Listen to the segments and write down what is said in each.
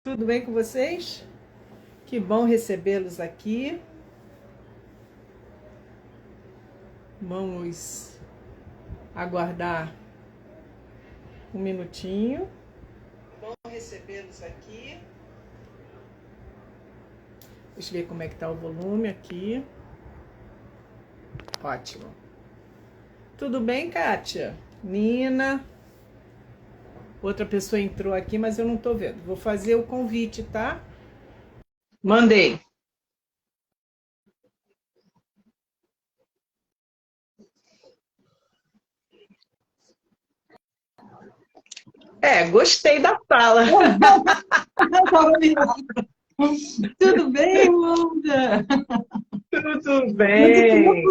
Tudo bem com vocês? Que bom recebê-los aqui. Vamos aguardar um minutinho. Bom recebê-los aqui. Deixa eu ver como é que tá o volume aqui. Ótimo. Tudo bem, Kátia? Nina? Outra pessoa entrou aqui, mas eu não estou vendo. Vou fazer o convite, tá? Mandei. Gostei da fala. Tudo bem, Wanda? Tudo bem.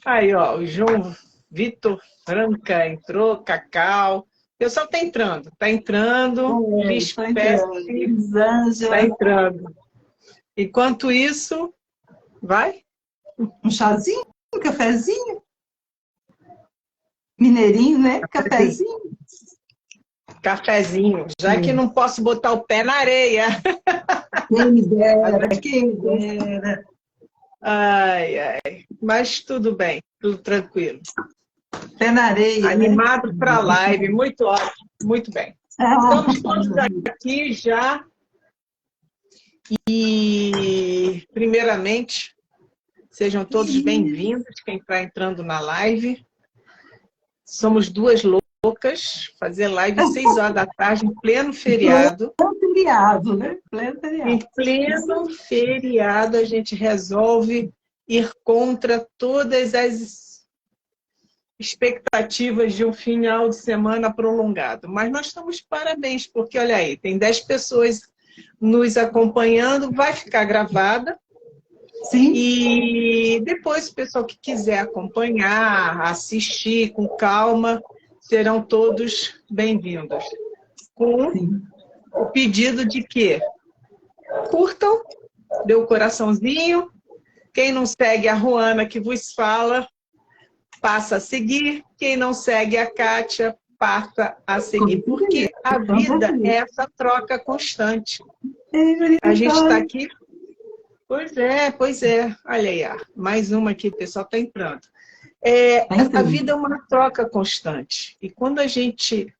Aí, ó, o João Vitor Franca entrou, Cacau. O pessoal tá entrando. Tá entrando. Enquanto isso, vai? Um chazinho, um cafezinho? Mineirinho, né? Cafezinho. Cafezinho, já que não posso botar o pé na areia. Quem me dera, quem me dera. Ai, ai. Mas tudo bem, tudo tranquilo. Pé na areia, Animado, né? para a live, muito ótimo, muito bem. Estamos todos aqui já. E, primeiramente, sejam todos bem-vindos, quem está entrando na live. Somos duas loucas, fazer live às 6 horas da tarde, em pleno feriado. Pleno feriado, né? Pleno feriado. Em pleno feriado, a gente resolve ir contra todas as expectativas de um final de semana prolongado. Mas nós estamos de parabéns, porque, olha aí, tem 10 pessoas nos acompanhando, vai ficar gravada. Sim. E depois, o pessoal que quiser acompanhar, assistir com calma, serão todos bem-vindos. Com o pedido de que curtam, dê o coraçãozinho. Quem não segue a Ruana que vos fala, passa a seguir. Quem não segue a Kátia, passa a seguir. Porque a vida é essa troca constante. A gente está aqui... Pois é. Olha aí, mais uma aqui, o pessoal está entrando. A vida é uma troca constante. E quando a gente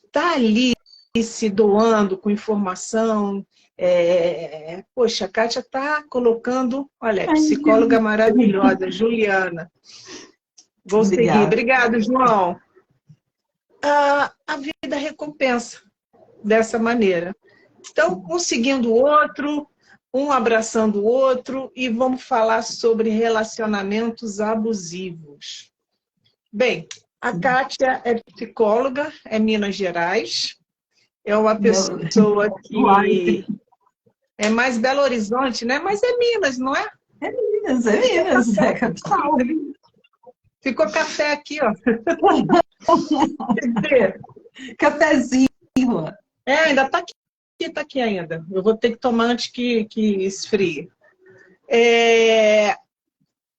está ali se doando com informação, poxa, a Kátia está colocando, olha, psicóloga maravilhosa, Juliana. Vou seguir. Obrigada, João. A vida recompensa dessa maneira. Então, um seguindo o outro, um abraçando o outro, e vamos falar sobre relacionamentos abusivos. Bem, a Kátia é psicóloga, é Minas Gerais, é uma pessoa que é mais Belo Horizonte, né? Mas é Minas, não é? É Minas, é capital. Ficou café aqui, ó. Cafezinho. Ainda está aqui. Está aqui ainda. Eu vou ter que tomar antes que esfrie.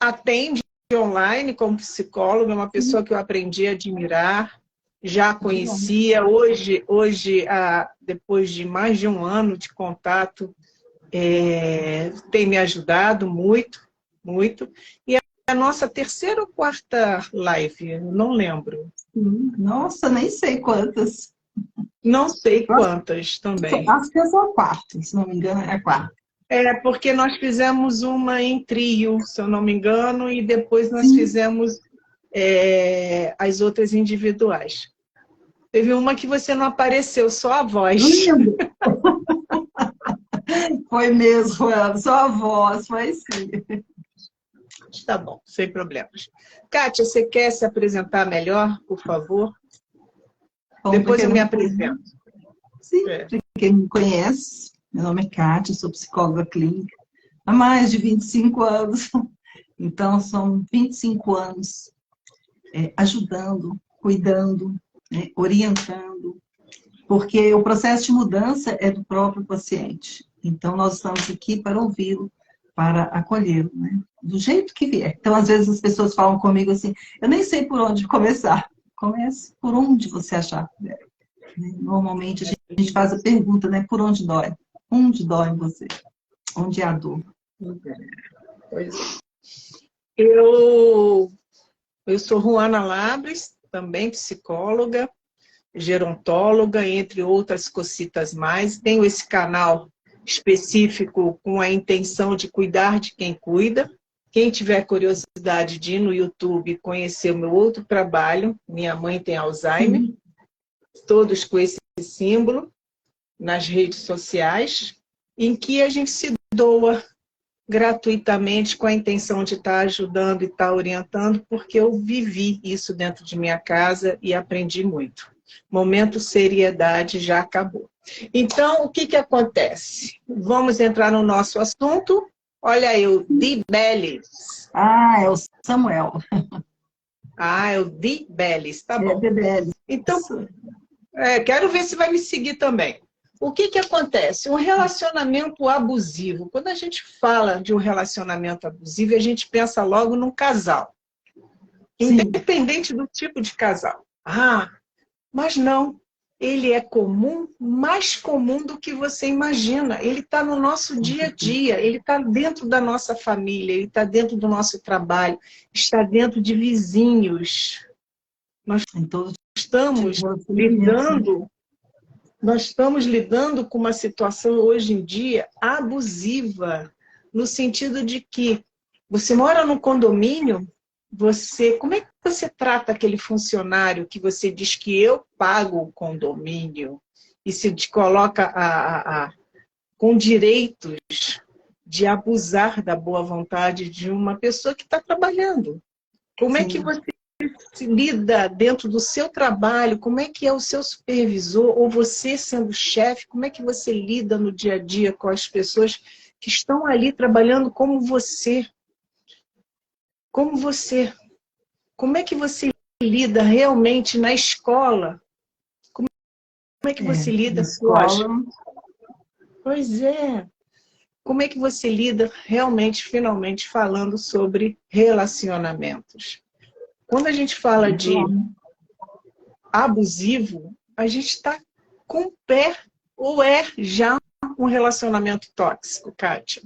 Atende online como psicóloga, é uma pessoa que eu aprendi a admirar, já conhecia. Hoje depois de mais de um ano de contato, tem me ajudado muito, muito. E é a nossa terceira ou quarta live, não lembro. Nossa, nem sei quantas. Não sei quantas também. Acho que é só a quarta, se não me engano, é a quarta. Porque nós fizemos uma em trio, se eu não me engano, e depois nós fizemos as outras individuais. Teve uma que você não apareceu, só a voz. Foi mesmo, só a voz, foi sim. Tá bom, sem problemas. Kátia, você quer se apresentar melhor, por favor? Depois eu me apresento. Sim, para quem me conhece, meu nome é Kátia, sou psicóloga clínica há mais de 25 anos. Então, são 25 anos ajudando, cuidando, orientando, porque o processo de mudança é do próprio paciente. Então, nós estamos aqui para ouvi-lo, para acolhê-lo, né? Do jeito que vier. Então, às vezes as pessoas falam comigo assim, eu nem sei por onde começar. Comece por onde você achar. né? Normalmente a gente faz a pergunta, né? Por onde dói? Onde dói em você? Onde é a dor? Pois é. Eu sou Ruana Labres, também psicóloga, gerontóloga, entre outras cocitas mais. Tenho esse canal específico com a intenção de cuidar de quem cuida. Quem tiver curiosidade de ir no YouTube conhecer o meu outro trabalho, Minha Mãe Tem Alzheimer, todos com esse símbolo, nas redes sociais, em que a gente se doa gratuitamente com a intenção de estar ajudando e estar orientando, porque eu vivi isso dentro de minha casa e aprendi muito. Momento seriedade já acabou. Então, o que acontece? Vamos entrar no nosso assunto. Olha aí, o Di Bellis. Ah, é o Samuel. Ah, é o Di Bellis, tá bom. É Bellis. Então, quero ver se vai me seguir também. O que acontece? Um relacionamento abusivo. Quando a gente fala de um relacionamento abusivo, a gente pensa logo num casal. Sim. Independente do tipo de casal. Mas não. Ele é comum, mais comum do que você imagina. Ele está no nosso dia a dia, ele está dentro da nossa família, ele está dentro do nosso trabalho, está dentro de vizinhos. Nós estamos lidando com uma situação hoje em dia abusiva, no sentido de que você mora num condomínio, como é que você trata aquele funcionário que você diz que eu pago o condomínio e se te coloca com direitos de abusar da boa vontade de uma pessoa que está trabalhando? Como é que você se lida dentro do seu trabalho? Como é que é o seu supervisor, ou você sendo chefe, como é que você lida no dia a dia com as pessoas que estão ali trabalhando como você? Como você? Como é que você lida realmente na escola? Como é que você lida na escola? Pois é. Como é que você lida realmente, finalmente, falando sobre relacionamentos? Quando a gente fala de abusivo, a gente está com o pé, ou é já um relacionamento tóxico, Kátia?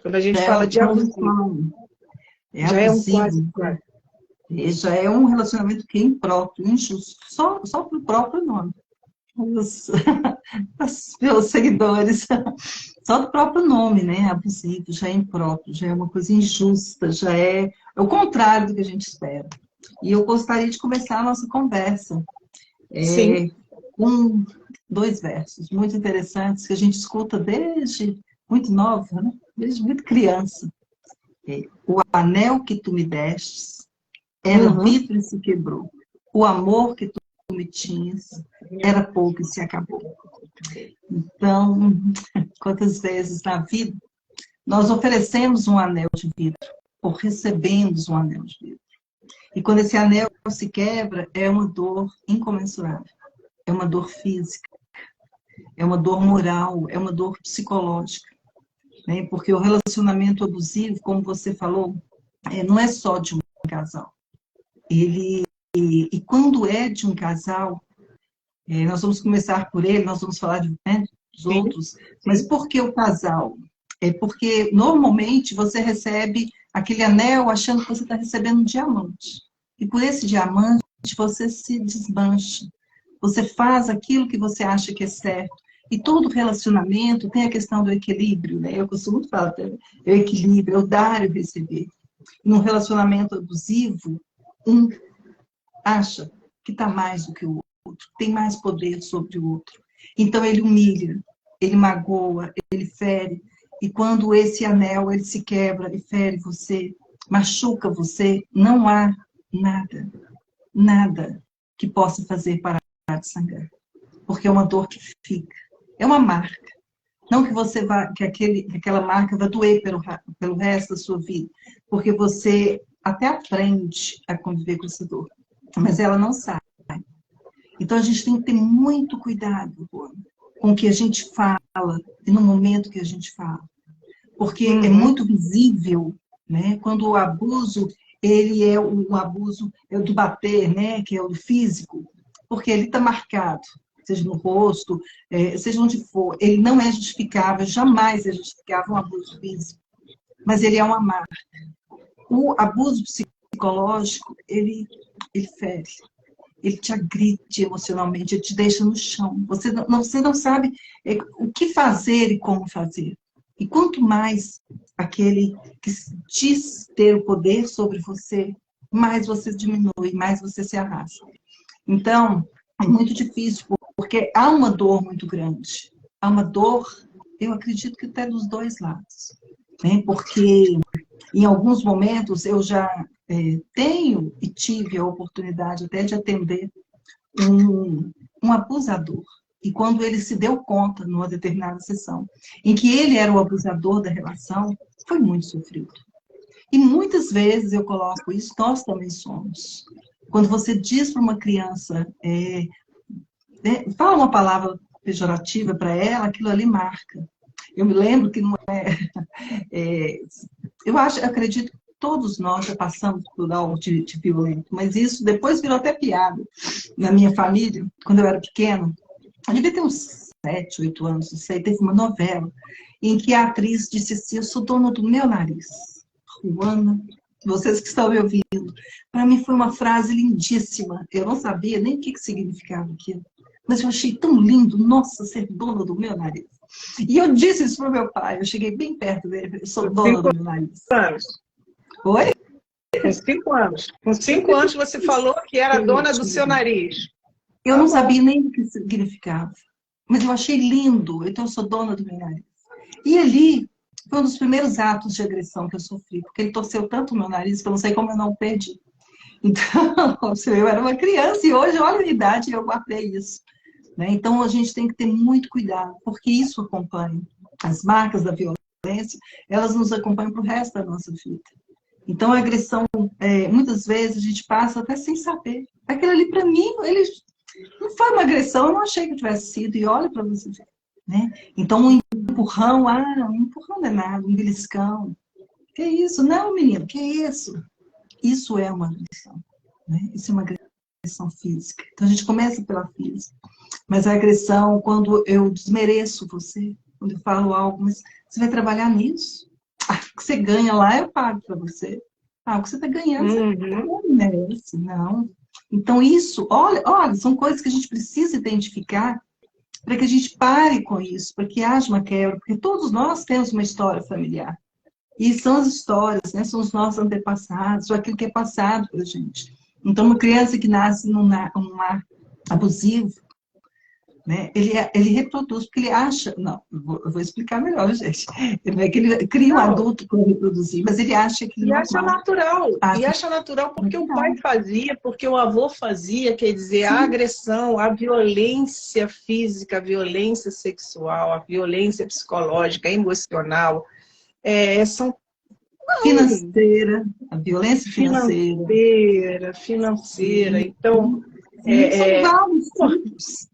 Quando a gente fala de abusivo. Já é um quase. Já é um relacionamento que é impróprio, injusto, só pelo próprio nome. Os meus seguidores, só do próprio nome, né? Abusivo, já é impróprio, já é uma coisa injusta, já é o contrário do que a gente espera. E eu gostaria de começar a nossa conversa com 2 versos muito interessantes que a gente escuta desde muito nova, né? Desde muito criança. O anel que tu me destes era vidro e se quebrou. O amor que tu me tinhas era pouco e se acabou. Então, quantas vezes na vida nós oferecemos um anel de vidro ou recebemos um anel de vidro. E quando esse anel se quebra, é uma dor incomensurável. É uma dor física, é uma dor moral, é uma dor psicológica. Né? Porque o relacionamento abusivo, como você falou, não é só de um casal. E quando é de um casal, nós vamos começar por ele, nós vamos falar dos outros, mas por que o casal? É porque normalmente você recebe aquele anel achando que você está recebendo um diamante. E por esse diamante você se desmancha. Você faz aquilo que você acha que é certo. E todo relacionamento tem a questão do equilíbrio, né? Eu costumo falar, o equilíbrio, o dar e o receber. Num relacionamento abusivo, um acha que está mais do que o outro, tem mais poder sobre o outro. Então ele humilha, ele magoa, ele fere. E quando esse anel ele se quebra e fere você, machuca você, não há nada que possa fazer parar de sangrar. Porque é uma dor que fica. É uma marca. Não que você vá, que aquela marca vai doer pelo resto da sua vida. Porque você até aprende a conviver com essa dor. Mas ela não sai. Então a gente tem que ter muito cuidado com o que a gente fala e no momento que a gente fala. Porque é muito visível, né? Quando o abuso, ele é o abuso do bater, né? Que é o físico. Porque ele está marcado. seja no rosto, seja onde for, ele não é justificável, jamais é justificável um abuso físico, mas ele é uma marca. O abuso psicológico, ele fere, ele te agride emocionalmente, ele te deixa no chão. Você não sabe o que fazer e como fazer. E quanto mais aquele que diz ter o poder sobre você, mais você diminui, mais você se arrasta. Então, é muito difícil, porque há uma dor muito grande. Há uma dor, eu acredito que até dos dois lados. Né? Porque em alguns momentos eu já tenho e tive a oportunidade até de atender um abusador. E quando ele se deu conta, numa determinada sessão, em que ele era o abusador da relação, foi muito sofrido. E muitas vezes eu coloco isso, nós também somos. Quando você diz para uma criança, fala uma palavra pejorativa para ela, aquilo ali marca. Eu me lembro que não eu acredito que todos nós já passamos por algo de violento, mas isso depois virou até piada na minha família, quando eu era pequena. Eu devia ter uns 7, 8 anos, não sei, teve uma novela em que a atriz disse assim: eu sou dona do meu nariz. Ruana, vocês que estão me ouvindo, para mim foi uma frase lindíssima. Eu não sabia nem o que significava aquilo, mas eu achei tão lindo, nossa, ser dona do meu nariz. E eu disse isso para o meu pai, eu cheguei bem perto dele, eu sou dona do meu nariz. 5 anos. Oi? Com 5 anos. Com 5 anos você falou que era dona do seu nariz. Eu não sabia nem o que significava, mas eu achei lindo, então eu sou dona do meu nariz. E ali foi um dos primeiros atos de agressão que eu sofri, porque ele torceu tanto o meu nariz que eu não sei como eu não perdi. Então, eu era uma criança e hoje, olha a minha idade, eu guardei isso. Né? Então, a gente tem que ter muito cuidado, porque isso acompanha. As marcas da violência, elas nos acompanham para o resto da nossa vida. Então, a agressão, muitas vezes, a gente passa até sem saber. Aquilo ali, para mim, ele não foi uma agressão, eu não achei que tivesse sido, e olha para você ver. Né? Então, um empurrão não é nada, um beliscão. Que isso? Não, menino, que isso? Isso é uma agressão. Né? Isso é uma agressão física. Então, a gente começa pela física. Mas a agressão, quando eu desmereço você, quando eu falo algo, mas você vai trabalhar nisso? O que você ganha lá, eu pago para você. O que você está ganhando, você não merece, não. Então, isso, olha, são coisas que a gente precisa identificar para que a gente pare com isso, para que haja uma quebra, porque todos nós temos uma história familiar. E são as histórias, né? São os nossos antepassados, ou aquilo que é passado para a gente. Então, uma criança que nasce num lar abusivo, né? Ele reproduz, porque ele acha... Não, eu vou explicar melhor, gente. Não é que ele cria um adulto para reproduzir, mas ele acha que... E acha natural. E acha natural porque o pai fazia, porque o avô fazia, quer dizer, a agressão, a violência física, a violência sexual, a violência psicológica, emocional, são... Financeira, a violência financeira. Financeira. Então... são vários.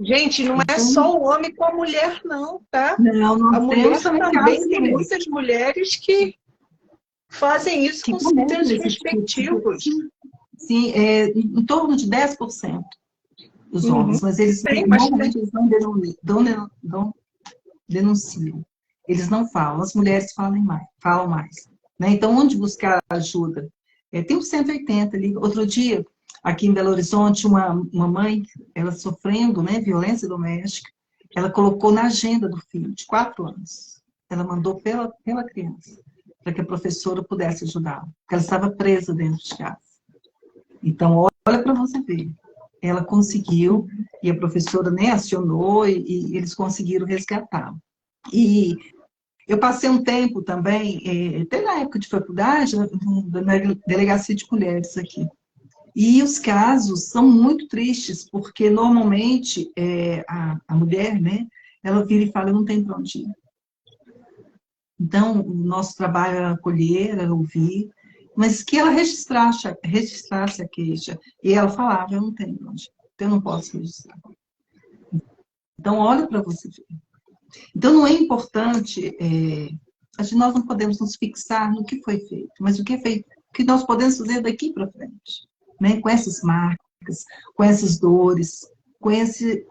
Gente, não é só o homem com a mulher, não, tá? Não, a mulher também tem muitas mulheres que fazem isso com seus respectivos. Sim, em torno de 10% dos homens, mas eles normalmente eles não denunciam. Eles não falam, as mulheres falam mais. Né? Então, onde buscar ajuda? Tem um 180 ali. Outro dia, aqui em Belo Horizonte, uma mãe, ela sofrendo, né, violência doméstica, ela colocou na agenda do filho, de 4 anos. Ela mandou pela criança, para que a professora pudesse ajudá-la, porque ela estava presa dentro de casa. Então, olha para você ver. Ela conseguiu, e a professora, né, acionou, e eles conseguiram resgatá-la. E eu passei um tempo também, até na época de faculdade, na delegacia de mulheres aqui. E os casos são muito tristes, porque normalmente a mulher, né, ela vira e fala, eu não tenho para onde ir. Então, o nosso trabalho era acolher, era ouvir, mas que ela registrasse a queixa. E ela falava, eu não tenho para onde ir, eu não posso registrar. Então, olha para você ver. Então, não é importante, nós não podemos nos fixar no que foi feito, mas o que é feito, o que nós podemos fazer daqui para frente. Né, com essas marcas, com essas dores, esse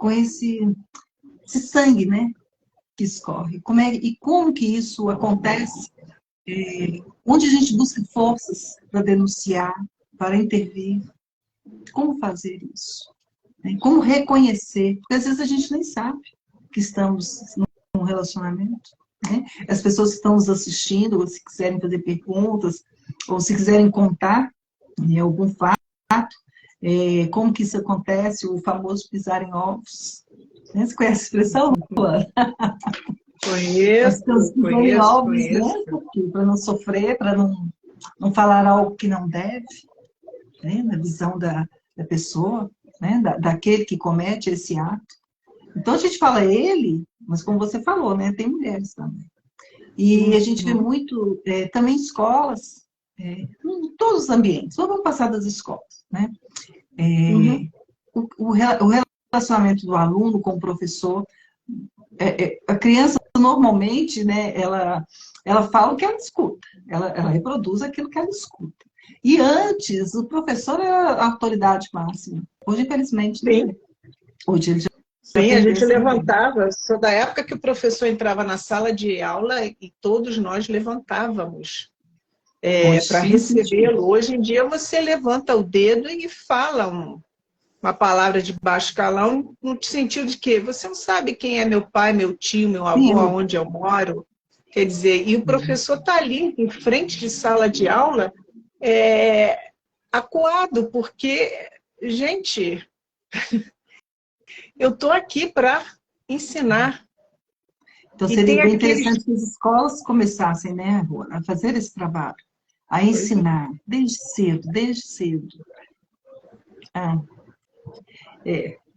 sangue, né, que escorre. Como que isso acontece? Onde a gente busca forças para denunciar, para intervir. Como fazer isso? Como reconhecer? Porque às vezes a gente nem sabe que estamos num relacionamento. Né? As pessoas que estão nos assistindo, ou se quiserem fazer perguntas, ou se quiserem contar algum fato, como que isso acontece, o famoso pisar em ovos. Né? Você conhece a expressão, Luana? Conheço, em ovos, né? Para não sofrer, para não falar algo que não deve, né? Na visão da pessoa, né? Daquele que comete esse ato. Então a gente fala ele, mas como você falou, né? Tem mulheres também. E a gente vê muito, também escolas, em todos os ambientes, vamos passar das escolas, né? O relacionamento do aluno com o professor, a criança normalmente, né, ela fala o que ela escuta, ela reproduz aquilo que ela escuta. E antes, o professor era a autoridade máxima. Hoje, infelizmente, não é. Hoje ele já Sim, a gente levantava. Sou da época que o professor entrava na sala de aula e todos nós levantávamos para recebê-lo. Hoje em dia você levanta o dedo e fala uma palavra de baixo calão no sentido de que você não sabe quem é meu pai, meu tio, meu avô, aonde eu moro. Quer dizer, e o professor está ali em frente de sala de aula acuado, porque, gente, eu estou aqui para ensinar. Então, seria bem interessante que as escolas começassem, né, a fazer esse trabalho, a ensinar, desde cedo.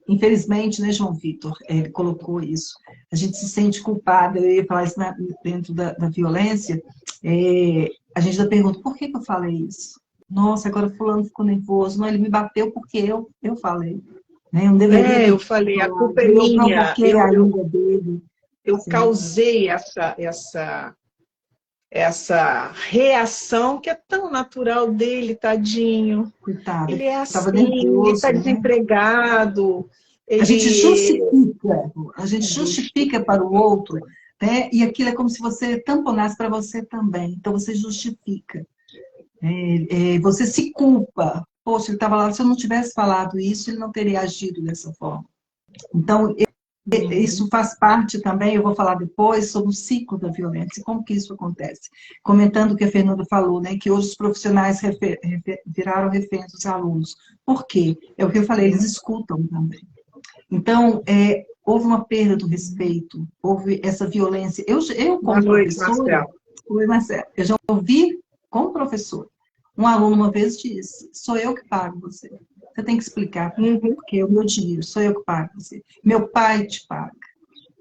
Infelizmente, né, João Vitor, ele colocou isso. A gente se sente culpada, eu ia falar isso dentro da violência, a gente já pergunta, por que eu falei isso? Nossa, agora fulano ficou nervoso. Não, ele me bateu porque eu falei. Né? Eu deveria eu falei, a culpa é minha. Eu causei essa reação que é tão natural dele, tadinho. Coitado, ele é assim, nervoso, ele está desempregado. A gente justifica para o outro, né? E aquilo é como se você tamponasse para você também. Então você justifica. Você se culpa. Poxa, ele estava lá, se eu não tivesse falado isso, ele não teria agido dessa forma. Então, isso faz parte também, eu vou falar depois, sobre o ciclo da violência, como que isso acontece. Comentando o que a Fernanda falou, né, que hoje os profissionais viraram reféns dos alunos. Por quê? É o que eu falei, eles escutam também. Então, houve uma perda do respeito, houve essa violência. Eu como professora, Marcelo, eu já ouvi como professora, um aluno uma vez disse, sou eu que pago você. Você tem que explicar, porque é o meu dinheiro, sou eu que pago você. Meu pai te paga.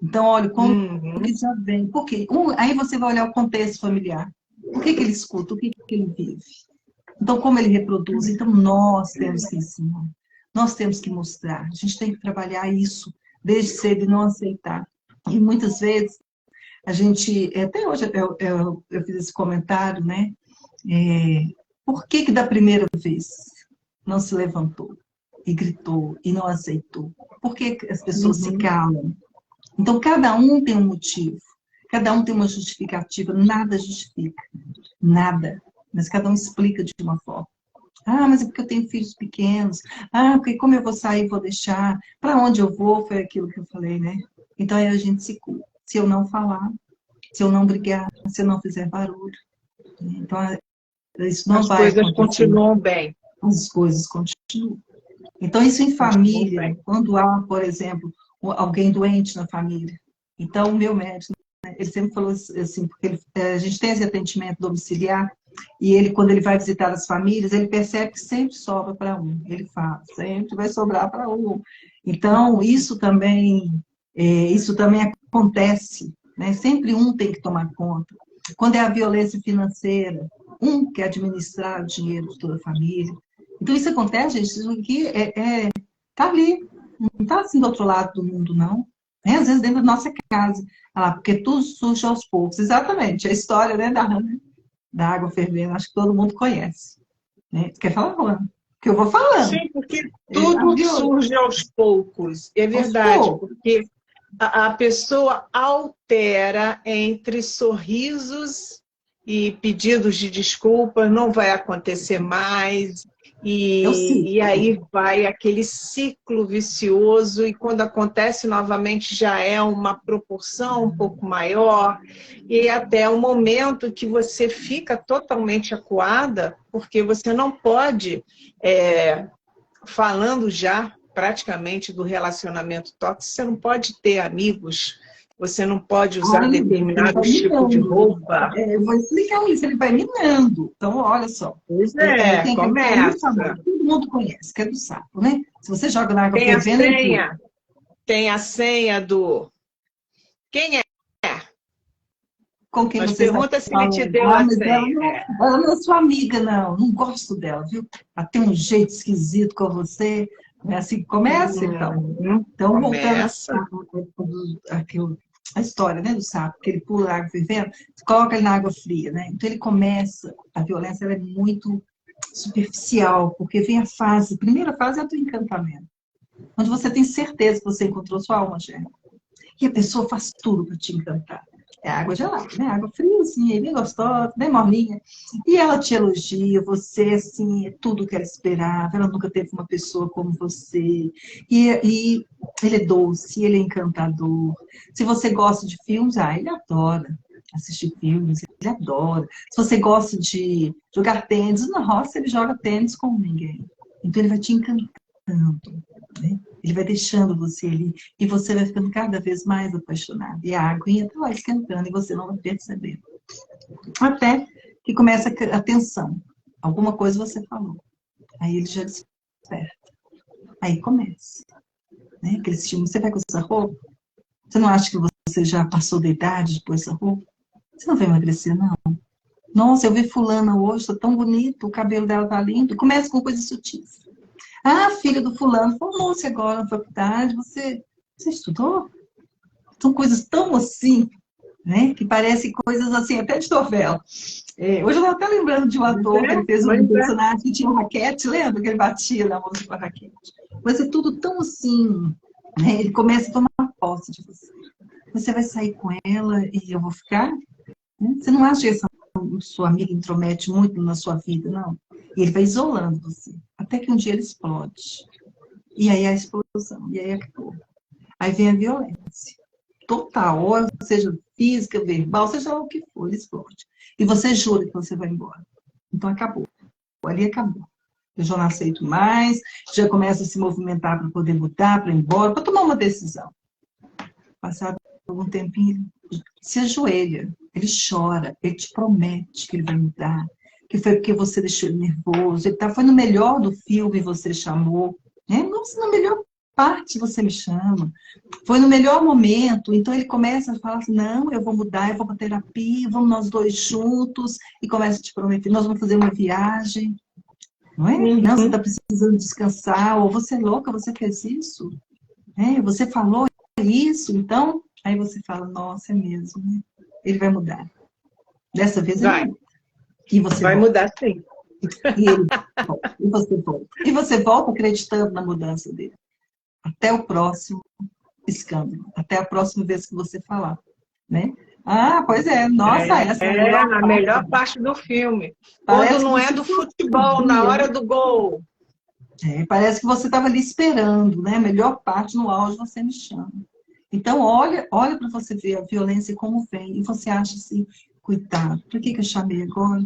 Então, olha, como que já vem. Por quê? Aí você vai olhar o contexto familiar. O que ele escuta? O que ele vive? Então, como ele reproduz? Então, nós temos que ensinar. Nós temos que mostrar. A gente tem que trabalhar isso desde cedo e não aceitar. E muitas vezes, a gente... Até hoje eu fiz esse comentário, né? Por que da primeira vez não se levantou e gritou e não aceitou? Por que as pessoas se calam? Então, cada um tem um motivo, cada um tem uma justificativa, nada justifica, nada, mas cada um explica de uma forma. Mas é porque eu tenho filhos pequenos, porque como eu vou sair, vou deixar, para onde eu vou, foi aquilo que eu falei, né? Então, aí a gente se culpa. Se eu não falar, se eu não brigar, se eu não fizer barulho. Então, isso não vai acontecer. As coisas continuam bem. As coisas continuam. Então, isso em família, quando há, por exemplo, alguém doente na família. Então, o meu médico, né, ele sempre falou assim, porque a gente tem esse atendimento domiciliar, e ele, quando ele vai visitar as famílias, ele percebe que sempre sobra para um. Ele fala, sempre vai sobrar para um. Então, isso também acontece, né? Sempre um tem que tomar conta. Quando é a violência financeira, um quer administrar o dinheiro de toda a família. Então, isso acontece, gente, isso aqui tá ali, não está assim do outro lado do mundo, não. Às vezes dentro da nossa casa, porque tudo surge aos poucos. Exatamente, a história, né, da água fervendo, acho que todo mundo conhece. Né? Quer falar, Rolando? que eu vou falando. Sim, porque tudo surge aos poucos. É verdade, porque a pessoa altera entre sorrisos e pedidos de desculpas, não vai acontecer mais, e aí vai aquele ciclo vicioso, e quando acontece novamente já é uma proporção um pouco maior, e até o momento que você fica totalmente acuada, porque você não pode, falando já praticamente do relacionamento tóxico, você não pode ter amigos, você não pode usar determinado tipo de roupa. Eu vou explicar isso, ele vai minando. Então, olha só. Pois Tem começa. Todo mundo conhece, que é do sapo, né? Se você joga na água Tem a fervendo... senha. Tem a senha do... Quem é? Com quem Mas você pergunta se ele te deu a senha. Ela não é sua amiga, não gosto dela, viu? Ela tem um jeito esquisito com você. Não é assim que começa, então? Então, Começa. voltando a história, né, do sapo, que ele pula a água fervendo, coloca ele na água fria, né? Então, ele começa, a violência ela é muito superficial, porque vem a primeira fase é do encantamento, onde você tem certeza que você encontrou sua alma gêmea. E a pessoa faz tudo para te encantar. É água gelada, né? Água fria, assim, bem gostosa, bem morninha. E ela te elogia, você, assim, é tudo que ela esperava. Ela nunca teve uma pessoa como você. E ele é doce, ele é encantador. Se você gosta de filmes, ele adora assistir filmes, ele adora. Se você gosta de jogar tênis, na roça ele joga tênis como ninguém. Então ele vai te encantando, né? Ele vai deixando você ali e você vai ficando cada vez mais apaixonado. E a aguinha está lá esquentando e você não vai perceber. Até que começa a tensão. Alguma coisa você falou. Aí ele já desperta. Aí começa. Né? Aquele estímulo. Você vai com essa roupa? Você não acha que você já passou da idade de pôr essa roupa? Você não vai emagrecer, não. Nossa, eu vi fulana hoje, está tão bonito, o cabelo dela tá lindo. Começa com coisas sutis. Ah, filha do fulano, formou-se agora na faculdade, você estudou? São coisas tão assim, né? Que parecem coisas assim, até de novela. Hoje eu estava até lembrando de um ator que ele fez um personagem que tinha um raquete, lembra? Que ele batia na moça com a raquete. Mas é tudo tão assim, né? Ele começa a tomar posse de você. Você vai sair com ela e eu vou ficar? Né? Você não acha que essa sua amiga intromete muito na sua vida, não? E ele vai isolando você. Até que um dia ele explode. E aí a explosão. E aí acabou. Aí vem a violência. Total. Ou seja, física, verbal, seja lá o que for, ele explode. E você jura que você vai embora. Então acabou. Ali acabou. Eu já não aceito mais. Já começa a se movimentar para poder mudar, para ir embora, para tomar uma decisão. Passado algum tempinho, ele se ajoelha. Ele chora. Ele te promete que ele vai mudar. Que foi porque você deixou ele nervoso. Ele foi no melhor do filme, você chamou. Né? Nossa, na melhor parte você me chama. Foi no melhor momento. Então ele começa a falar assim, não, eu vou mudar, eu vou para terapia, vamos nós dois juntos. E começa a te prometer, nós vamos fazer uma viagem. Não é? Não, você está precisando descansar. Ou você é louca, você fez isso. Você falou isso. Então, aí você fala, nossa, é mesmo. Né? Ele vai mudar. Dessa vez ele muda. E você vai volta. mudar, sim. E você volta. E você volta acreditando na mudança dele. Até o próximo escândalo. Até a próxima vez que você falar. Né? Ah, pois é. Nossa, essa é a melhor parte do filme. Parece quando não é do futebol, na hora do gol. Parece que você estava ali esperando, né? A melhor parte no auge você me chama. Então, olha para você ver a violência como vem. E você acha assim, coitado, por que eu chamei agora?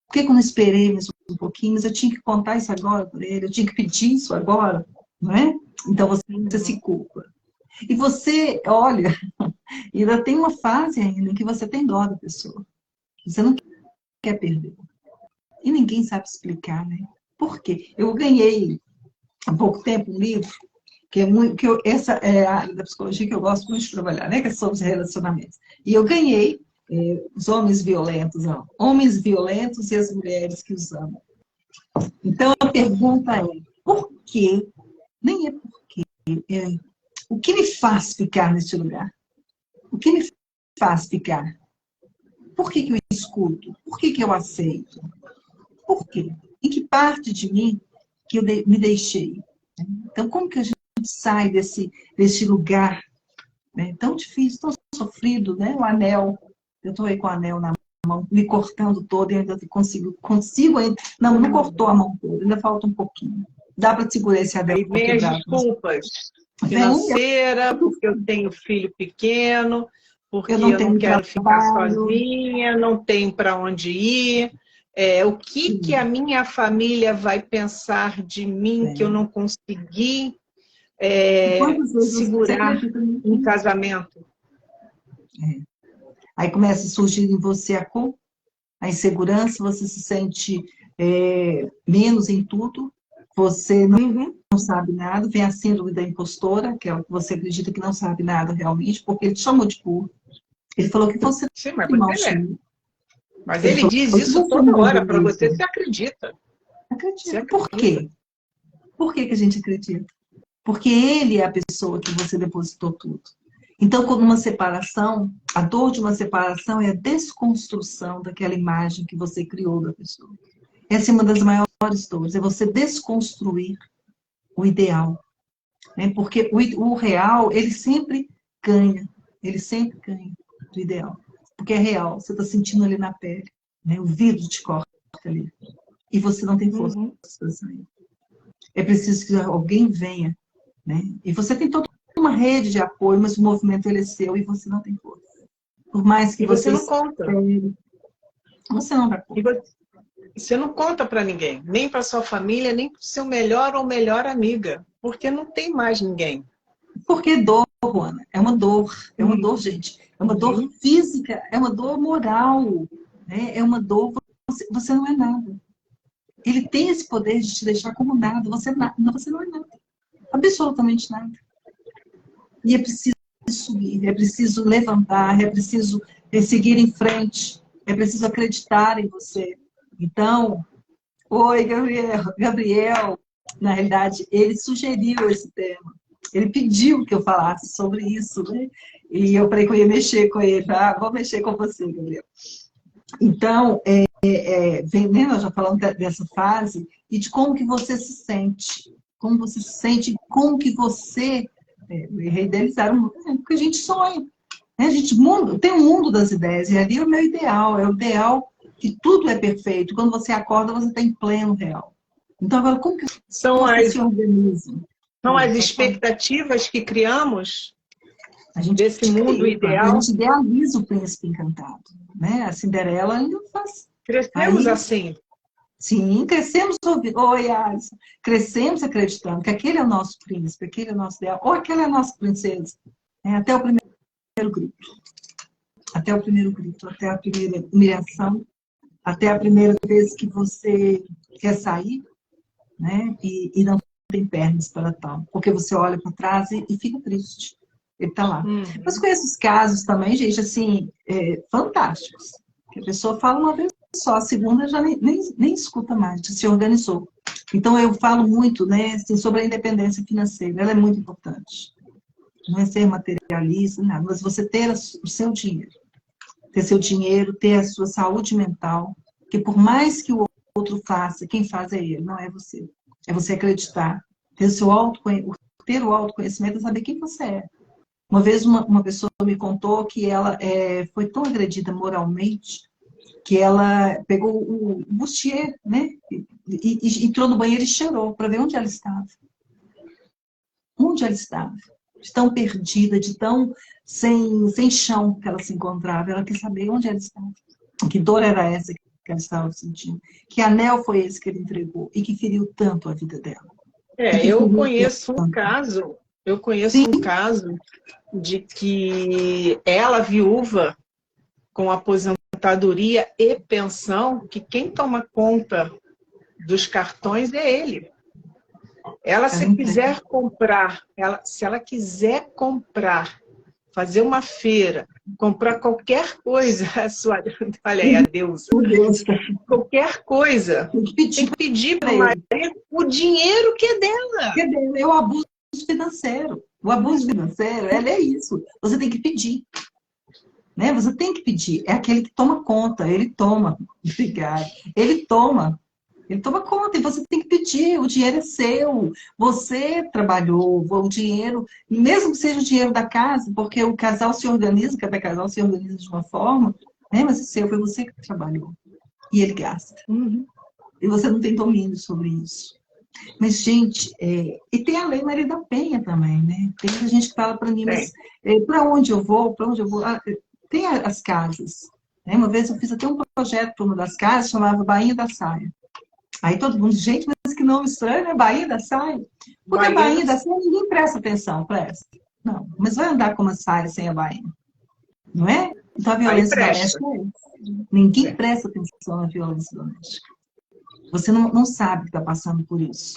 Por que eu não esperei mais um pouquinho? Mas eu tinha que contar isso agora para ele, eu tinha que pedir isso agora, não é? Então você se culpa. E você, olha, ainda tem uma fase ainda em que você tem dó da pessoa. Você não quer perder. E ninguém sabe explicar, né? Por quê? Eu ganhei há pouco tempo um livro, que é muito, essa é a área da psicologia que eu gosto muito de trabalhar, né? Que é sobre os relacionamentos. E eu ganhei os homens violentos, não. Homens violentos e as mulheres que os amam. Então, a pergunta é, por quê? Nem é por quê. O que me faz ficar neste lugar? O que me faz ficar? Por que eu escuto? Por que eu aceito? Por quê? Em que parte de mim que eu me deixei? Então, como que a gente sai desse lugar, né, tão difícil, tão sofrido, né? O anel, eu estou aí com o anel na mão, me cortando todo e ainda consigo ainda, não cortou a mão toda, ainda falta um pouquinho. Dá para segurar esse anel Aí vem as desculpas financeiras, porque eu tenho filho pequeno, porque eu não quero ficar sozinha, não tenho para onde ir. O que a minha família vai pensar de mim que eu não consegui segurar um casamento? Aí começa a surgir em você a culpa, a insegurança, você se sente menos em tudo, você não sabe nada, vem a síndrome da impostora, que é o que você acredita que não sabe nada realmente, porque ele te chamou de burro. Ele falou que você Sim, mas ele diz isso toda hora para você, você acredita. Acredita. Por quê? Por que a gente acredita? Porque ele é a pessoa que você depositou tudo. Então, quando uma separação, a dor de uma separação é a desconstrução daquela imagem que você criou da pessoa. Essa é uma das maiores dores, é você desconstruir o ideal. Né? Porque o real, ele sempre ganha do ideal. Porque é real, você está sentindo ali na pele. Né? O vidro te corta ali. E você não tem força para sair. É preciso que alguém venha. Né? E você tem toda uma rede de apoio, mas o movimento ele é seu e você não tem força. Por mais que você não conta. Você não dá conta. Você não conta para ninguém, nem para sua família, nem para o seu melhor ou melhor amiga, porque não tem mais ninguém. Porque dor, Ana, é uma dor, gente. É uma dor física, é uma dor moral, né? É uma dor, você não é nada. Ele tem esse poder de te deixar como nada, você não é nada. Absolutamente nada. E é preciso subir, é preciso levantar, é preciso seguir em frente, é preciso acreditar em você. Então, oi, Gabriel, na realidade, ele sugeriu esse tema. Ele pediu que eu falasse sobre isso, né? E eu falei que eu ia mexer com ele. Vou mexer com você, Gabriel. Então, né, nós já falamos dessa fase e de como que você se sente. Como você se sente, como que você... idealizar um mundo que a gente sonha. Né? Tem um mundo das ideias, e ali é o meu ideal. É o ideal que tudo é perfeito. Quando você acorda, você está em pleno real. Então, agora, como que você se organiza? São as expectativas que criamos desse mundo ideal. A gente idealiza o príncipe encantado. Né? A Cinderela ainda faz. Crescemos assim. Sim, crescemos ouvindo. Oi, Alisson. Crescemos acreditando que aquele é o nosso príncipe, aquele é o nosso ideal, ou aquela é a nossa princesa. Até o primeiro grito. Até o primeiro grito, até a primeira humilhação, até a primeira vez que você quer sair, né? E não tem pernas para tal. Porque você olha para trás e fica triste. Ele está lá. Mas conheço os casos também, gente, assim, fantásticos. Que a pessoa fala uma vez só, a segunda já nem escuta mais, já se organizou. Então, eu falo muito, né, assim, sobre a independência financeira. Ela é muito importante. Não é ser materialista, nada, mas você ter o seu dinheiro. Ter seu dinheiro, ter a sua saúde mental. Porque por mais que o outro faça, quem faz é ele, não é você. É você acreditar. Ter o autoconhecimento é saber quem você é. Uma vez uma pessoa me contou que ela foi tão agredida moralmente que ela pegou o bustier, né? E entrou no banheiro e cheirou para ver onde ela estava. Onde ela estava. De tão perdida, de tão sem chão que ela se encontrava. Ela quer saber onde ela estava. Que dor era essa que ela estava sentindo. Que anel foi esse que ele entregou e que feriu tanto a vida dela. Eu conheço um caso de que ela, viúva, com aposentadoria e pensão, que quem toma conta dos cartões é ele. Se ela quiser comprar, fazer uma feira, comprar qualquer coisa, olha aí a deusa, qualquer coisa, tem que pedir para o marido o dinheiro que é dela. É o abuso financeiro. O abuso financeiro, ela é isso. Você tem que pedir. Né? Você tem que pedir. É aquele que toma conta. Ele toma. Obrigada. Ele toma. Ele toma conta e você tem que pedir, o dinheiro é seu, você trabalhou, o dinheiro, mesmo que seja o dinheiro da casa, porque o casal se organiza, cada casal se organiza de uma forma, né? Mas o seu foi você que trabalhou e ele gasta. E você não tem domínio sobre isso. Mas, gente, e tem a Lei Maria da Penha também, né? Tem muita gente que fala para mim, mas para onde eu vou? Para onde eu vou? Tem as casas. Né? Uma vez eu fiz até um projeto para uma das casas, chamava Bainha da Saia. Aí todo mundo, gente, mas que nome estranho, né? Bainha da Saia. Porque a Bainha da Saia ninguém presta atenção, presta. Não, mas vai andar com uma saia sem a bainha, não é? Então a violência doméstica é isso. Ninguém presta atenção na violência doméstica. Você não sabe que está passando por isso.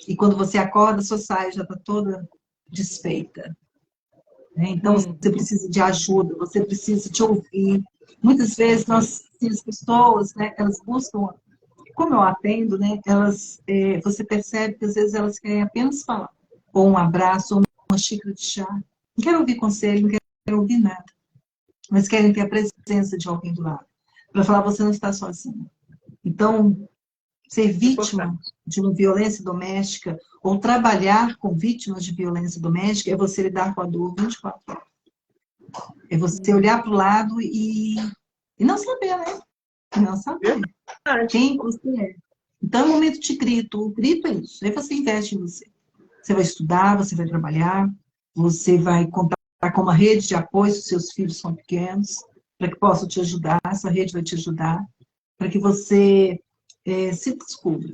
E quando você acorda, sua saia já está toda desfeita. Né? Então você precisa de ajuda, você precisa de ouvir. Muitas vezes as pessoas, né, elas buscam, como eu atendo, né, você percebe que às vezes elas querem apenas falar. Ou um abraço, ou uma xícara de chá. Não querem ouvir conselho, não querem ouvir nada. Mas querem ter a presença de alguém do lado. Para falar, você não está sozinho. Então, ser vítima de uma violência doméstica ou trabalhar com vítimas de violência doméstica é você lidar com a dor 24 horas. É você olhar para o lado e não saber, né? Não saber quem você é. Então, é um momento de grito. O grito é isso. Aí você investe em você. Você vai estudar, você vai trabalhar, você vai contar com uma rede de apoio se os seus filhos são pequenos, para que possam te ajudar, essa rede vai te ajudar, para que você se descubra,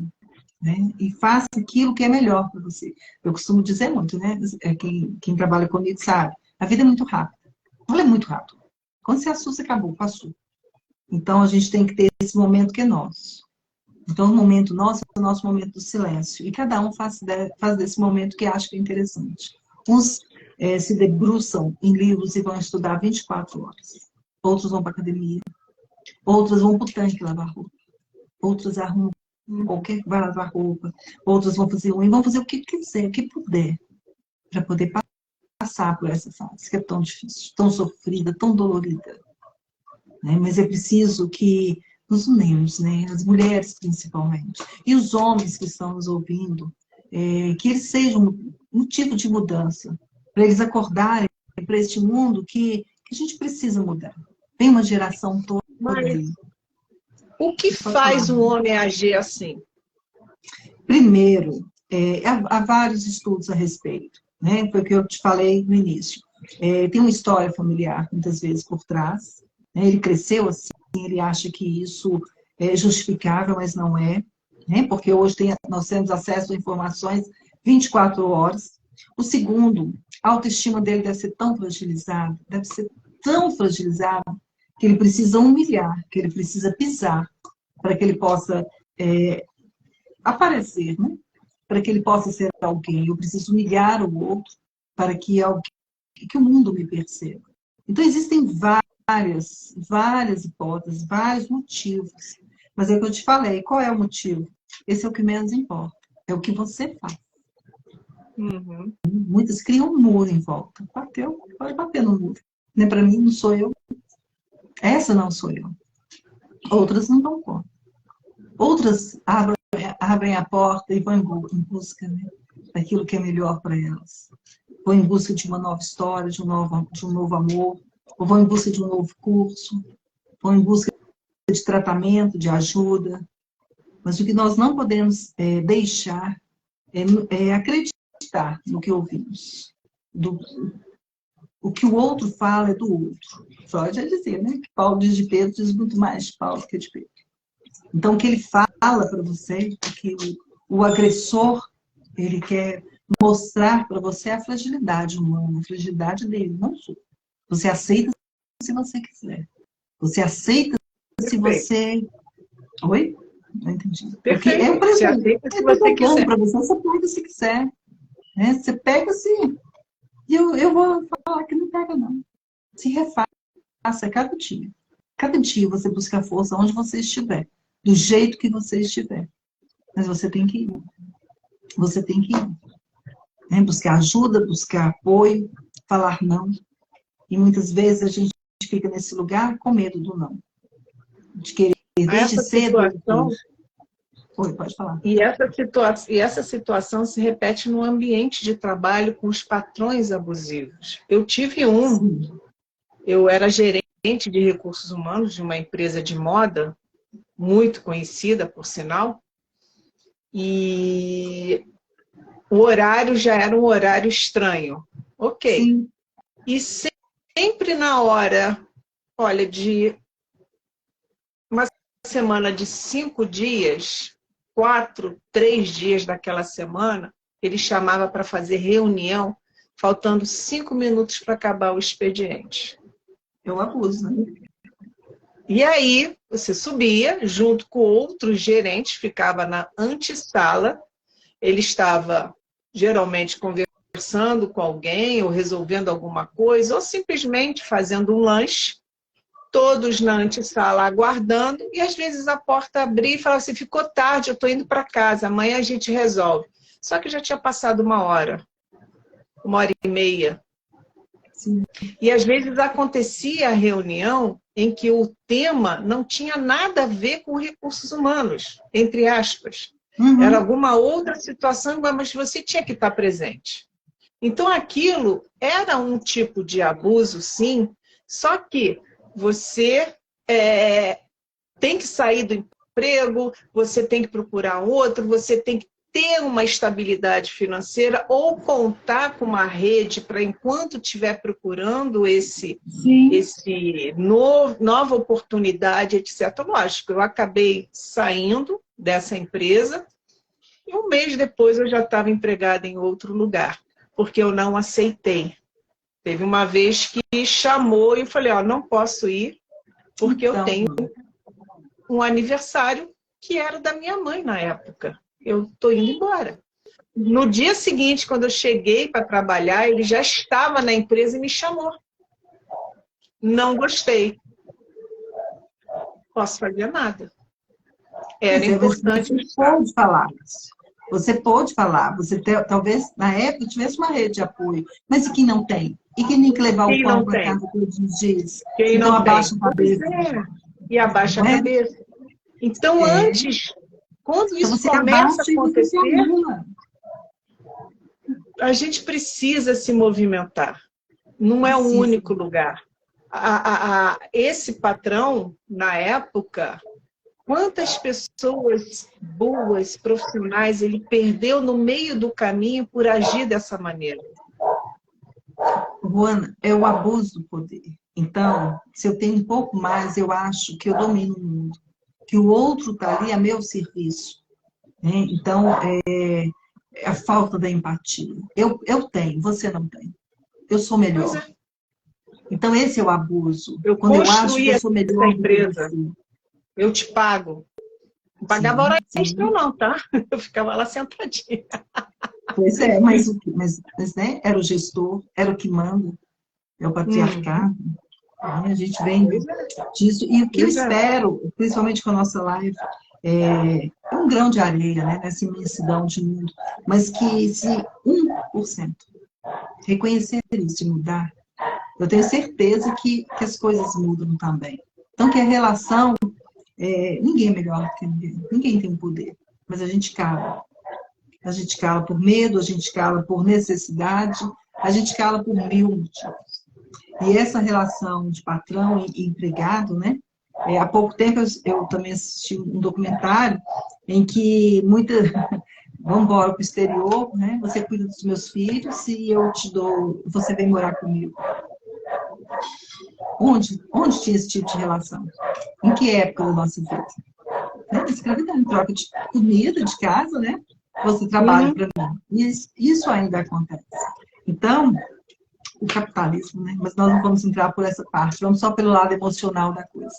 né? E faça aquilo que é melhor para você. Eu costumo dizer muito, né? Quem trabalha comigo sabe, a vida é muito rápida. Ela é muito rápida. Quando você assusta, acabou, passou. Então, a gente tem que ter esse momento que é nosso. Então, o momento nosso é o nosso momento do silêncio. E cada um faz desse momento que acha que é interessante. Uns se debruçam em livros e vão estudar 24 horas. Outros vão para a academia. Outros vão para o tanque lavar roupa. Outros arrumam vai lavar roupa. Outros vão fazer vão fazer o que quiser, o que puder, para poder passar por essa fase, que é tão difícil, tão sofrida, tão dolorida. Né? Mas é preciso que nos unamos, né? As mulheres principalmente, e os homens que estão nos ouvindo, que eles sejam um tipo de mudança, para eles acordarem para este mundo que a gente precisa mudar. Tem uma geração toda aí. O que faz o homem agir assim? Primeiro, há vários estudos a respeito, né? Foi o que eu te falei no início. Tem uma história familiar, muitas vezes, por trás. Né? Ele cresceu assim, ele acha que isso é justificável, mas não é. Né? Porque hoje nós temos acesso a informações 24 horas. O segundo, a autoestima dele deve ser tão fragilizada, que ele precisa humilhar, que ele precisa pisar, para que ele possa aparecer, né? Para que ele possa ser alguém. Eu preciso humilhar o outro para que o mundo me perceba. Então, existem várias hipóteses, vários motivos. Mas é o que eu te falei, qual é o motivo? Esse é o que menos importa. É o que você faz. Muitas criam um muro em volta. Bateu, pode bater no muro. Né? Para mim, não sou eu. Essa não sou eu. Outras não dão conta. Outras abrem a porta e vão em busca, né, daquilo que é melhor para elas. Vão em busca de uma nova história, de um novo amor, ou vão em busca de um novo curso, vão em busca de tratamento, de ajuda. Mas o que nós não podemos deixar é acreditar no que ouvimos. O que o outro fala é do outro. Freud já dizia, né? Que Paulo diz de Pedro, diz muito mais de Paulo que de Pedro. Então, o que ele fala para você, que o agressor, ele quer mostrar para você a fragilidade humana, a fragilidade dele, não sua. Você aceita se você quiser. Você aceita se você... Oi? Não entendi. Porque é um presente. Você aceita se você quiser. Para você, você pega se quiser. Né? Você pega assim. E eu vou falar que não pega, não. Se refaça cada dia. Cada dia você busca força onde você estiver. Do jeito que você estiver. Mas você tem que ir. Você tem que ir. Né? Buscar ajuda, buscar apoio, falar não. E muitas vezes a gente fica nesse lugar com medo do não. De querer desde cedo. Oi, pode falar. E essa situação se repete no ambiente de trabalho com os patrões abusivos. Eu tive Sim. eu era gerente de recursos humanos de uma empresa de moda, muito conhecida, por sinal, e o horário já era um horário estranho. Ok. Sim. E sempre na hora, olha, de uma semana de 5 dias, 4, 3 dias daquela semana, ele chamava para fazer reunião, faltando 5 minutos para acabar o expediente. É um abuso, né? E aí, você subia, junto com outros gerentes, ficava na antessala, ele estava geralmente conversando com alguém, ou resolvendo alguma coisa, ou simplesmente fazendo um lanche, todos na antessala aguardando, e às vezes a porta abria e falava assim, ficou tarde, eu estou indo para casa, amanhã a gente resolve. Só que já tinha passado 1 hora e meia. Sim. E às vezes acontecia a reunião em que o tema não tinha nada a ver com recursos humanos, entre aspas. Era Uhum. alguma outra situação, mas você tinha que estar presente. Então aquilo era um tipo de abuso, sim, só que você tem que sair do emprego, você tem que procurar outro, você tem que ter uma estabilidade financeira ou contar com uma rede para, enquanto estiver procurando nova oportunidade, etc. Lógico, eu acabei saindo dessa empresa e 1 mês depois eu já estava empregada em outro lugar, porque eu não aceitei. Teve uma vez que chamou e eu falei, ó, não posso ir, porque eu tenho um aniversário que era da minha mãe na época. Eu estou indo embora. No dia seguinte, quando eu cheguei para trabalhar, ele já estava na empresa e me chamou. Não gostei. Posso fazer nada. Era importante Você estar. pode falar isso. Você pode falar. Talvez, na época, tivesse uma rede de apoio. Mas e quem não tem? E quem tem que levar o Quem pão não para tem? casa todos os dias? Quem Então, não tem? abaixa a Pois cabeça. é. E abaixa a Não é? cabeça. Então, É. antes, quando Então, isso você começa a abaixa e você se acontecer, anula. a gente precisa se movimentar. Não é o Precisa. único lugar. Esse patrão, na época, quantas pessoas boas, profissionais, ele perdeu no meio do caminho por agir dessa maneira? Juana, é o abuso do poder. Então, se eu tenho um pouco mais, eu acho que eu domino o mundo. Que o outro está ali a meu serviço. Né? Então, é a falta da empatia. Eu tenho, você não tem. Eu sou Pois melhor. é. Então, esse é o abuso. Eu Quando eu acho que construí eu sou essa melhor do que empresa, você. eu te pago. Não pagava hora Sim, extra sim. não, tá? Eu ficava lá sentadinha. Pois é, mas né, era o gestor, era o que manda, é o patriarcado. Né? A gente vem Pois é, disso. E o que eu pois é. espero, principalmente com a nossa live, é um grão de areia, né, nessa imensidão de mundo, mas que se 1% reconhecer isso e mudar, eu tenho certeza que as coisas mudam também. Então, que a relação, ninguém é melhor do que ninguém, ninguém tem o poder, mas a gente cala. A gente cala por medo, a gente cala por necessidade, a gente cala por 1000 motivos. E essa relação de patrão e empregado, né? Há pouco tempo eu também assisti um documentário em que vamos embora para o exterior, né? Você cuida dos meus filhos e eu te dou, você vem morar comigo. Onde tinha esse tipo de relação? Em que época da nossa vida? Né? Escravidão, em troca de comida, de casa, né? Você trabalha para mim. Isso ainda acontece. Então, o capitalismo, né? Mas nós não vamos entrar por essa parte, vamos só pelo lado emocional da coisa.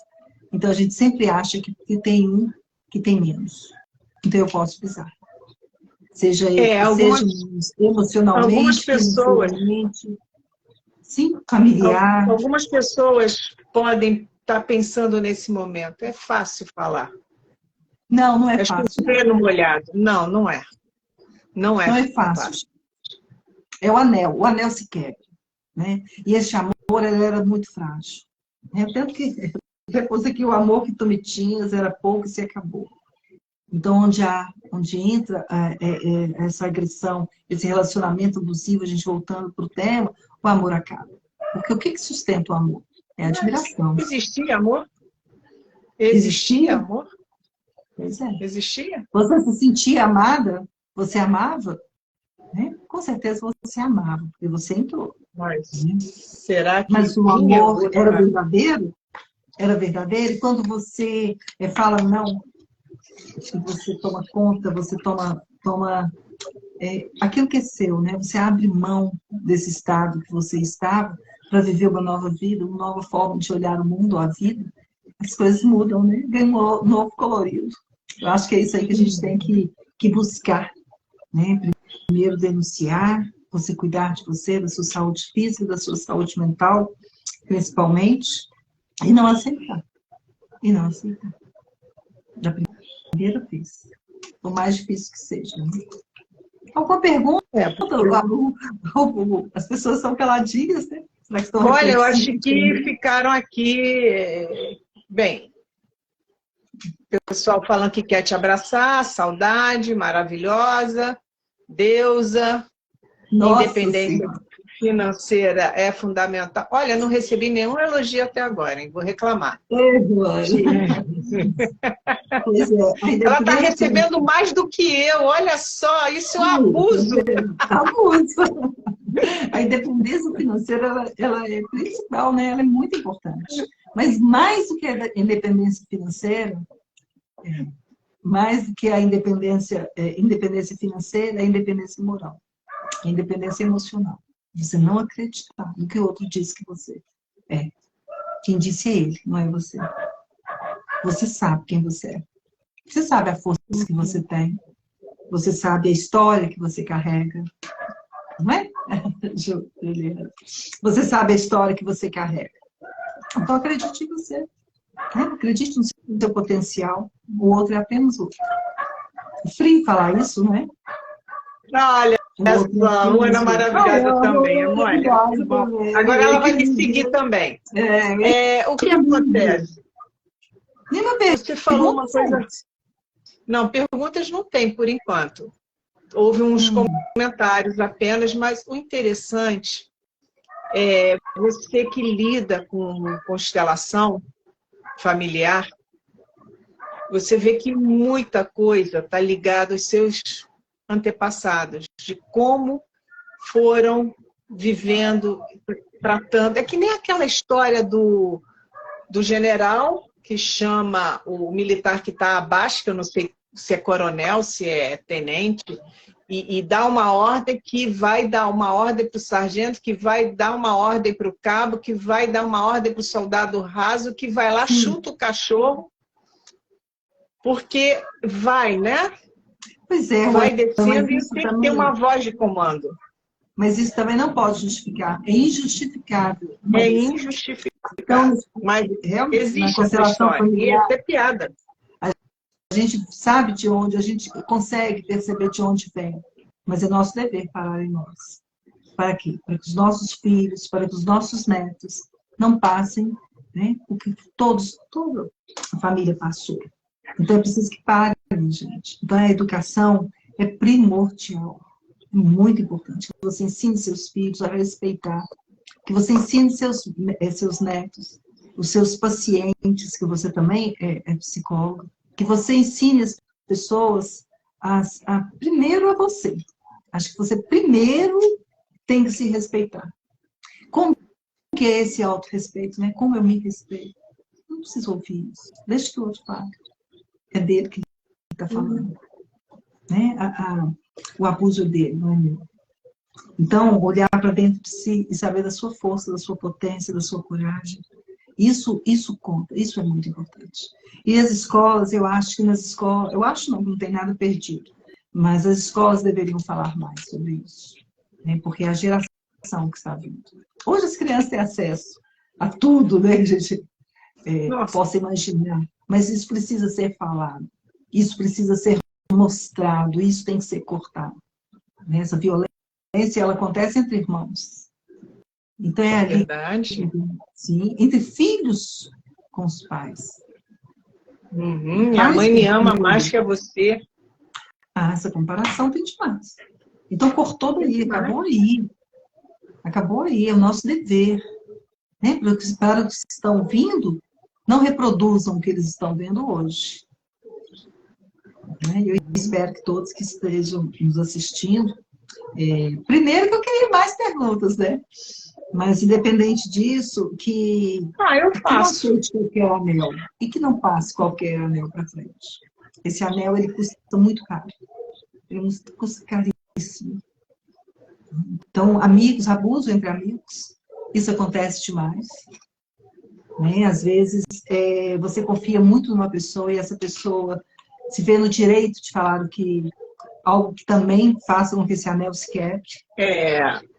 Então, a gente sempre acha que tem um que tem menos. Então, eu posso pisar. Seja algumas emocionalmente, pessoas, financeiramente, sim, familiar. algumas pessoas podem estar pensando nesse momento. É fácil falar. Não, não é É fácil. chover no molhado. Não, não é. Não é Não é fácil. fácil. É o anel se quebra. Né? E esse amor, ele era muito frágil. Tanto que depois aqui o amor que tu me tinhas era pouco e se acabou. Então, onde entra essa agressão, esse relacionamento abusivo, a gente voltando para o tema, o amor acaba. Porque o que sustenta o amor? É a admiração. Existia amor? Existia amor? Pois é. Existia? Você se sentia amada? Você amava? Né? Com certeza você amava, porque você entrou. Mas será que Mas o amor era verdadeiro? Era verdadeiro? E quando você fala não, que você toma conta, você toma aquilo que é seu, né? Você abre mão desse estado que você estava para viver uma nova vida, uma nova forma de olhar o mundo, a vida. As coisas mudam, né? Ganha um novo colorido. Eu acho que é isso aí que a gente tem que buscar, né? Primeiro denunciar, você cuidar de você, da sua saúde física, da sua saúde mental, principalmente, e não aceitar. E não aceitar. Da primeira vez. Por mais difícil que seja. Né? Alguma pergunta? As pessoas são caladinhas, né? Será que estão Olha, eu acho que ficaram aqui... Bem, o pessoal falando que quer te abraçar, saudade, maravilhosa, deusa, Nossa independência Senhora. financeira é fundamental. Olha, não recebi nenhum elogio até agora, hein? Vou reclamar. Pois é. Ela está recebendo mais do que eu, olha só, isso é um abuso. Abuso. A independência financeira, ela é principal, né? Ela é muito importante. Mas mais do que a independência financeira, mais do que a independência financeira, é a independência moral, a independência emocional. Você não acreditar no que o outro diz que você é. Quem disse é ele, não é você. Você sabe quem você é. Você sabe a força que você tem. Você sabe a história que você carrega. Não é? Juliana? Você sabe a história que você carrega. Então, acredite em você. Né? Acredite no seu potencial. O outro é apenas outro. É frio falar isso, não é? Olha, essa Ana maravilhosa também, olha. Agora ela vai me seguir também. O que acontece? Você falou uma coisa... Não, perguntas não tem, por enquanto. Houve uns comentários apenas, mas o interessante é você que lida com constelação familiar, você vê que muita coisa está ligada aos seus antepassados, de como foram vivendo, tratando. É que nem aquela história do general que chama o militar que está abaixo, que eu não sei se é coronel, se é tenente, e dá uma ordem que vai dar uma ordem para o sargento, que vai dar uma ordem para o cabo, que vai dar uma ordem para o soldado raso, que vai lá, chuta o cachorro, porque vai, né? Pois é. Vai descendo e tem que ter uma voz de comando. Mas isso também não pode justificar. É injustificável. É injustificável. Então, mas realmente, existe essa história. Familiar, e é piada. A gente sabe de onde, a gente consegue perceber de onde vem. Mas é nosso dever parar em nós. Para quê? Para que os nossos filhos, para que os nossos netos não passem, né, o que toda a família passou. Então é preciso que parem, gente. Então a educação é primordial. Muito importante. Que você ensine seus filhos a respeitar. Que você ensine seus netos, os seus pacientes, que você também é psicólogo. Que você ensine as pessoas primeiro a você. Acho que você primeiro tem que se respeitar. Como que é esse autorrespeito, né? Como eu me respeito? Não preciso ouvir isso. Deixa que o outro fale. É dele que ele está falando. Né? O abuso dele, não é meu. Então, olhar para dentro de si e saber da sua força, da sua potência, da sua coragem. Isso conta, isso é muito importante. E as escolas, eu acho que nas escolas, não tem nada perdido, mas as escolas deveriam falar mais sobre isso, né? Porque é a geração que está vindo. Hoje as crianças têm acesso a tudo, né, gente? Posso imaginar, mas isso precisa ser falado, isso precisa ser mostrado, isso tem que ser cortado. Né? Essa violência, ela acontece entre irmãos. Então é ali, verdade. Sim, entre filhos com os pais. Minha mãe me ama mais que a você. Ah, essa comparação tem demais. Então, cortou daí, acabou aí. Acabou aí, é o nosso dever. Né? Para os que estão vindo, não reproduzam o que eles estão vendo hoje. Né? Eu espero que todos que estejam nos assistindo... primeiro que eu queria mais perguntas, né? Mas, independente disso, que eu não faço. aceite qualquer anel e que não passe qualquer anel para frente. Esse anel, ele custa muito caro. Ele custa caríssimo. Então, amigos, abuso entre amigos, isso acontece demais. Né? Às vezes, você confia muito numa pessoa e essa pessoa se vê no direito de falar algo que também faça com que esse anel se quebre.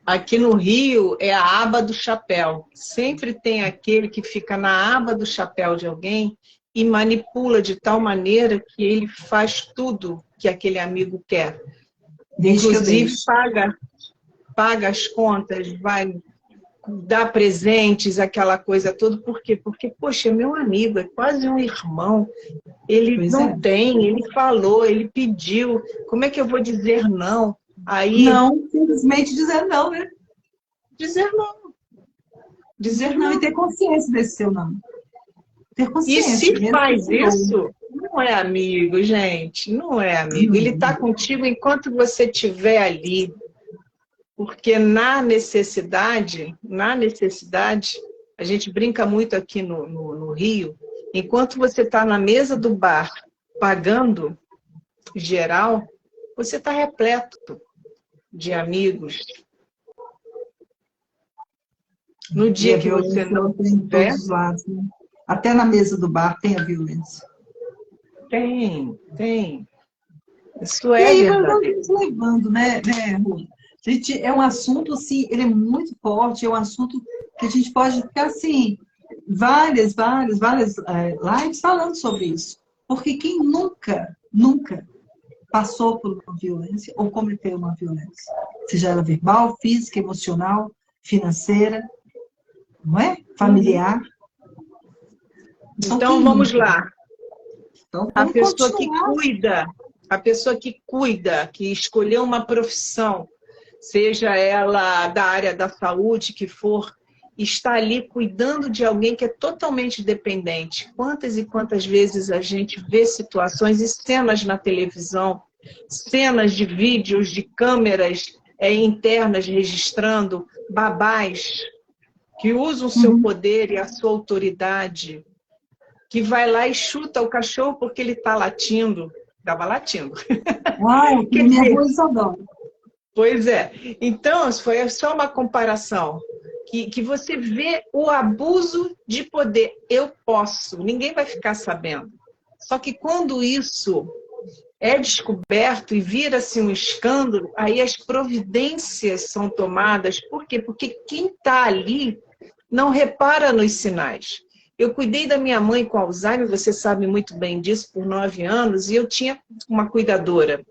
Aqui no Rio é a aba do chapéu. Sempre tem aquele que fica na aba do chapéu de alguém e manipula de tal maneira que ele faz tudo que aquele amigo quer. Inclusive paga as contas, vai dar presentes, aquela coisa toda. Por quê? Porque, poxa, é meu amigo, é quase um irmão. Ele tem, ele falou, ele pediu. Como é que eu vou dizer não? Aí, não, simplesmente dizer não, né? Dizer não. Dizer não e ter consciência desse seu não. Ter consciência. E se faz isso, não é amigo, gente. Não é amigo. Ele está contigo enquanto você estiver ali. Porque na necessidade, a gente brinca muito aqui no Rio, enquanto você está na mesa do bar pagando geral, você está repleto de amigos. No dia que você não tiver... todos os lados, né? Até na mesa do bar tem a violência. Tem. Isso é e aí, verdadeiro. Vamos levando, né, Rô? Gente, é um assunto, assim, ele é muito forte, é um assunto que a gente pode ficar, assim, várias lives falando sobre isso. Porque quem nunca passou por uma violência ou cometeu uma violência, seja ela verbal, física, emocional, financeira, não é? Familiar. Então vamos lá. Então, a pessoa que cuida, que escolheu uma profissão, seja ela da área da saúde, que for, está ali cuidando de alguém que é totalmente dependente. Quantas e quantas vezes a gente vê situações e cenas na televisão, cenas de vídeos, de câmeras internas registrando babás que usam o seu poder e a sua autoridade, que vai lá e chuta o cachorro porque ele está latindo. Estava latindo. Que minha voz adora. Pois é. Então, foi só uma comparação. Que você vê o abuso de poder. Eu posso, ninguém vai ficar sabendo. Só que quando isso é descoberto e vira-se um escândalo, aí as providências são tomadas. Por quê? Porque quem está ali não repara nos sinais. Eu cuidei da minha mãe com Alzheimer, você sabe muito bem disso, por 9 anos, e eu tinha uma cuidadora.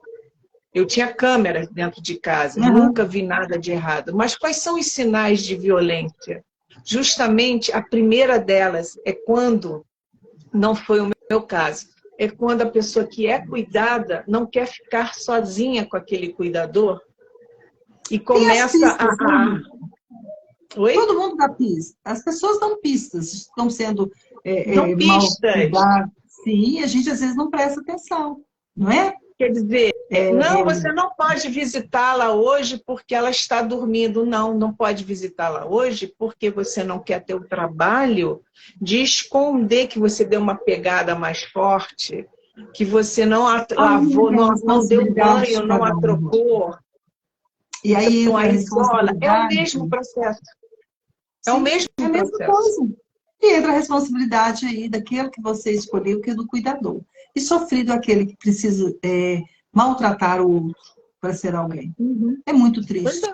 Eu tinha câmeras dentro de casa, nunca vi nada de errado. Mas quais são os sinais de violência? Justamente a primeira delas é quando, não foi o meu caso, é quando a pessoa que é cuidada não quer ficar sozinha com aquele cuidador e começa Oi? Todo mundo dá pista. As pessoas dão pistas, estão sendo mal cuidadas. Sim, a gente às vezes não presta atenção, não é? Quer dizer, não, você não pode visitá-la hoje porque ela está dormindo. Não pode visitá-la hoje porque você não quer ter o trabalho de esconder que você deu uma pegada mais forte, que você não lavou, não deu banho, não a trocou. E aí entra a responsabilidade. É o mesmo processo. É o mesmo processo. E entra a responsabilidade aí daquele que você escolheu, que é do cuidador. E sofrido aquele que precisa maltratar o outro para ser alguém. É muito triste.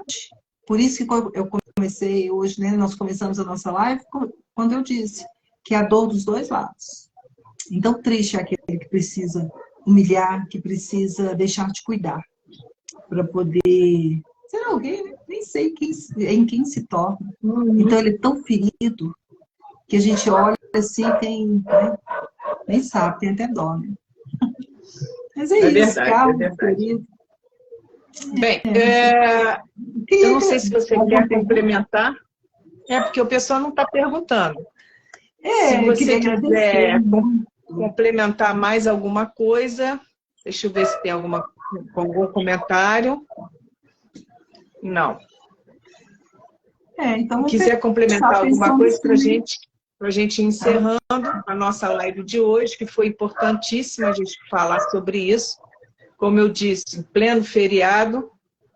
Por isso que eu comecei hoje, né, nós começamos a nossa live, quando eu disse que é a dor dos dois lados. Então, triste é aquele que precisa humilhar, que precisa deixar de cuidar, para poder ser alguém, né? Nem sei em quem se torna. Então, ele é tão ferido que a gente olha assim, tem, né? Nem sabe, tem até dó, né? Mas é, É isso, verdade, Carlos, é verdade. querido. Bem, eu não sei se você quer Alguma pergunta? complementar. É porque o pessoal não está perguntando. Se Eu você queria agradecer quiser muito. complementar mais alguma coisa, deixa eu ver se tem algum comentário. Não. Então, Se vou quiser complementar estar alguma pensando coisa sim. para a gente ir encerrando a nossa live de hoje, que foi importantíssima a gente falar sobre isso. Como eu disse, em pleno feriado,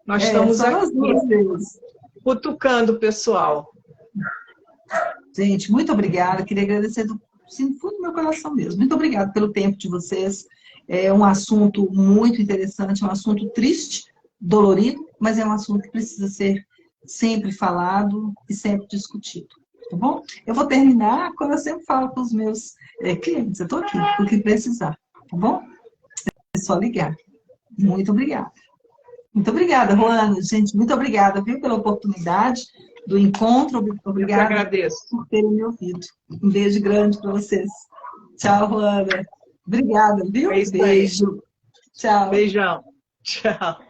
nós estamos Só nós aqui, duas mesmo. cutucando o pessoal. Gente, muito obrigada. Queria agradecer do fundo do meu coração mesmo. Muito obrigada pelo tempo de vocês. É um assunto muito interessante, é um assunto triste, dolorido, mas é um assunto que precisa ser sempre falado e sempre discutido. Tá bom? Eu vou terminar quando eu sempre falo com os meus clientes. Eu estou aqui, o que precisar. Tá bom? É só ligar. Muito obrigada. Muito obrigada, Ruana. Gente, muito obrigada, viu, pela oportunidade do encontro. Eu que Obrigada agradeço. por terem me ouvido. Um beijo grande para vocês. Tchau, Ruana. Obrigada, viu? É isso aí. Beijo. Tchau. Beijão. Tchau.